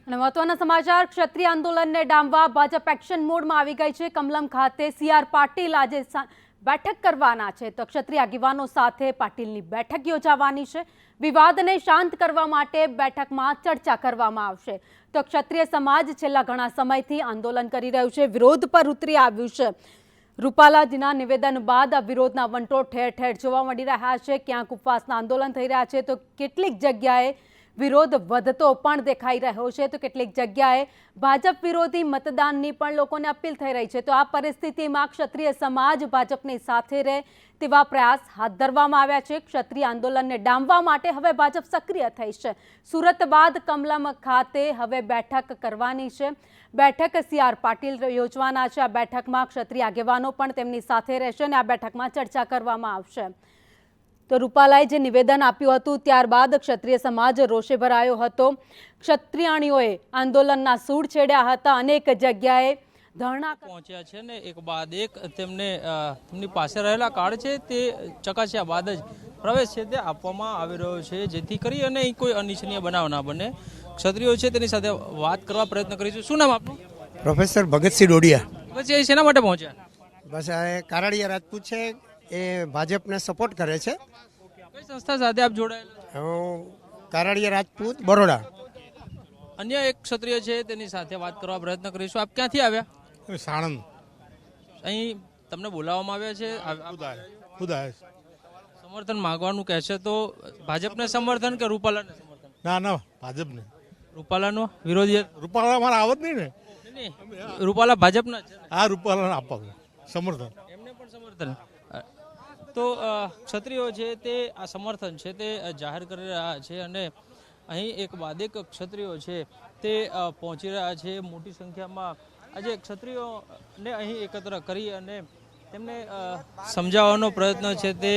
અને મહત્વના સમાચાર ક્ષત્રિય આંદોલનને ડામવા ભાજપ એક્શન મોડમાં આવી ગઈ છે। કમલમ ખાતે સીઆર પાટીલ આજે બેઠક કરવાના છે તો ક્ષત્રિય આગેવાનો સાથે પાટીલની બેઠક યોજાવાની છે। વિવાદને શાંત કરવા માટે બેઠકમાં ચર્ચા કરવામાં આવશે। તો ક્ષત્રિય સમાજ છેલ્લા ઘણા સમયથી આંદોલન કરી રહ્યું છે, વિરોધ પર ઉતરી આવ્યું છે। રૂપાલાજીના નિવેદન બાદ આ વિરોધના વંટોળ ઠેર ઠેર જોવા મળી રહ્યા છે। ક્યાંક ઉપવાસના આંદોલન થઈ રહ્યા છે તો કેટલીક જગ્યાએ વિરોધ વધતો પણ દેખાઈ રહ્યો છે, તો કેટલીક જગ્યાએ ભાજપ વિરોધી મતદાનની પણ લોકોને અપીલ થઈ રહી છે। તો આ પરિસ્થિતિમાં ક્ષત્રિય સમાજ ભાજપની સાથે રહે તેવા પ્રયાસ હાથ ધરવામાં આવ્યા છે। ક્ષત્રિય આંદોલનને ડામવા માટે હવે ભાજપ સક્રિય થઈ છે। સુરત બાદ કમલમ ખાતે હવે બેઠક કરવાની છે। બેઠક સીઆર પાટીલ યોજવાના છે। આ બેઠકમાં ક્ષત્રિય આગેવાનો પણ તેમની સાથે રહેશે અને આ બેઠકમાં ચર્ચા કરવામાં આવશે। તો રૂપાલાએ જે નિવેદન આપ્યું હતું ત્યારબાદ ક્ષત્રિય સમાજ રોષે ભરાયો હતો। ક્ષત્રિયાણીઓએ આંદોલનના સૂર છેડ્યા હતા, અનેક જગ્યાએ ધરણા પહોંચ્યા છે ને એક બાદ એક તેમની પાસે રહેલા કાર્ડ છે તે ચકાસ્યા બાદ જ પ્રવેશ છે તે આપવામાં આવી રહ્યો છે, જેથી કરી અને કોઈ અનિચ્છનીય બનાવ ના બને। ક્ષત્રિયો છે તેની સાથે વાત કરવા પ્રયત્ન કરીશું। શું નામ આપનું? પ્રોફેસર ભગતસિંહ ડોડિયા। પછી શેના માટે પહોંચ્યા? બસ આ કારડિયા રાજપૂત છે, એ ભાજપને સપોર્ટ કરે છે। કઈ સંસ્થા સાથે આપ જોડાયેલા? હું કારડિયા રાજપૂત બરોડા। અન્ય એક ક્ષત્રિય છે તેની સાથે વાત કરવા પ્રયત્ન કરીશું। આપ ક્યાંથી આવ્યા? સાણંદ। અહીં તમને બોલાવવામાં આવ્યા છે? ખુદાય સમર્થન માંગવાનું કહે છે તો ભાજપને સમર્થન કે રૂપાલાને સમર્થન? ના ભાજપને। રૂપાલાનો વિરોધી? રૂપાલા મારા આવત નહીં ને। રૂપાલા ભાજપના છે? આ રૂપાલાને આપવાનું સમર્થન। એમને પણ સમર્થન? તો ક્ષત્રિયો છે તે આ સમર્થન છે તે જાહેર કરી રહ્યા છે અને અહીં એક બાદ એક ક્ષત્રિયો છે તે પહોંચી રહ્યા છે। મોટી સંખ્યામાં આજે ક્ષત્રિયોને અહીં એકત્ર કરી અને તેમને સમજાવવાનો પ્રયત્ન છે તે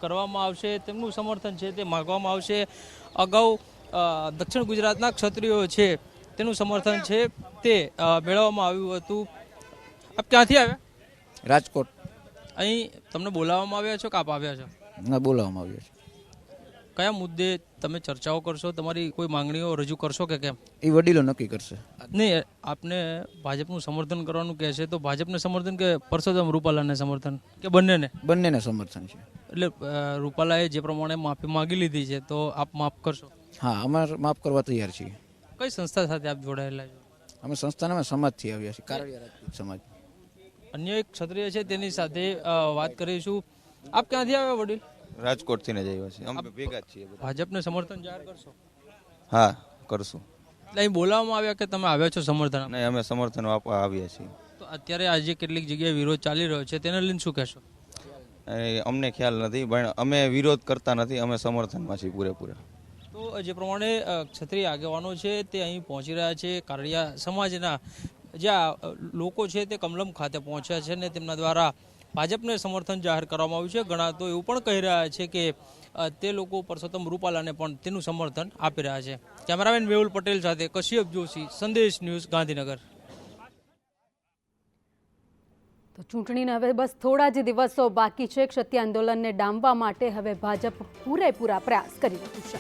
કરવામાં આવશે। તેમનું સમર્થન છે તે માગવામાં આવશે। અગાઉ દક્ષિણ ગુજરાતના ક્ષત્રિયો છે તેનું સમર્થન છે તે મેળવવામાં આવ્યું હતું। આપ ક્યાંથી આવ્યા? રાજકોટ। અહીં તમને બોલાવવામાં આવ્યા છો કે આપ આવ્યા છો? ના, બોલાવવામાં આવ્યા છે। કયા મુદ્દે તમે ચર્ચાઓ કરશો? તમારી કોઈ માંગણીઓ રજૂ કરશો કે કેમ? એ વડીલો નક્કી કરશે। નહીં, આપને ભાજપનું સમર્થન કરવાનું કહે છે તો ભાજપને સમર્થન કે પરસોત્તમ રૂપાલાને સમર્થન કે બંનેને? બંનેને સમર્થન છે। એટલે રૂપાલાએ જે પ્રમાણે માફી માંગી લીધી છે તો આપ માફ કરશો? હા, અમારે માફ કરવા તૈયાર છીએ। કઈ સંસ્થા સાથે આપ જોડાયેલા છો? અમે સંસ્થાના સમાજથી આવ્યા છીએ, કારડિયા રાજપૂત સમાજ। અન્ય એક ક્ષત્રિય છે તેની સાથે વાત કરીશું। આપ ક્યાંથી આવ્યા વડીલ? રાજકોટથી જ આવ્યા છીએ, અમે ભેગા જ છીએ। ભાજપને સમર્થન જાહેર કરશો? હા, કરશું। એટલે અહીં બોલાવવામાં આવ્યા કે તમે આવ્યા છો સમર્થન? નહીં, અમે સમર્થન આપવા આવ્યા છીએ। તો અત્યારે આજે કેટલીક જગ્યાએ વિરોધ ચાલી રહ્યો છે, તેને લઈને શું કહેશો? અમને ખ્યાલ નથી, પણ અમે વિરોધ કરતા નથી, અમે સમર્થનમાં છીએ પૂરેપૂરા। તો જે પ્રમાણે ક્ષત્રિય આગેવાનો છે તે અહીં પહોંચી રહ્યા છે। કારડિયા સમાજના જ્યાં લોકો છે તે કમલમ ખાતે પહોંચ્યા છે અને તેમના દ્વારા ભાજપને સમર્થન જાહેર કરવામાં આવ્યું છે। ઘણા તો એવું પણ કહી રહ્યા છે કે તે લોકો પરસોત્તમ રૂપાલાને પણ તેનું સમર્થન આપી રહ્યા છે। કેમેરામેન મેહુલ પટેલ સાથે કશ્યપ જોશી, સંદેશ ન્યૂઝ, ગાંધીનગર। તો ચૂંટણીને હવે બસ થોડા જ દિવસો બાકી છે। ક્ષત્રિય આંદોલનને ડામવા માટે હવે ભાજપ પૂરેપૂરા પ્રયાસ કરી રહ્યું છે।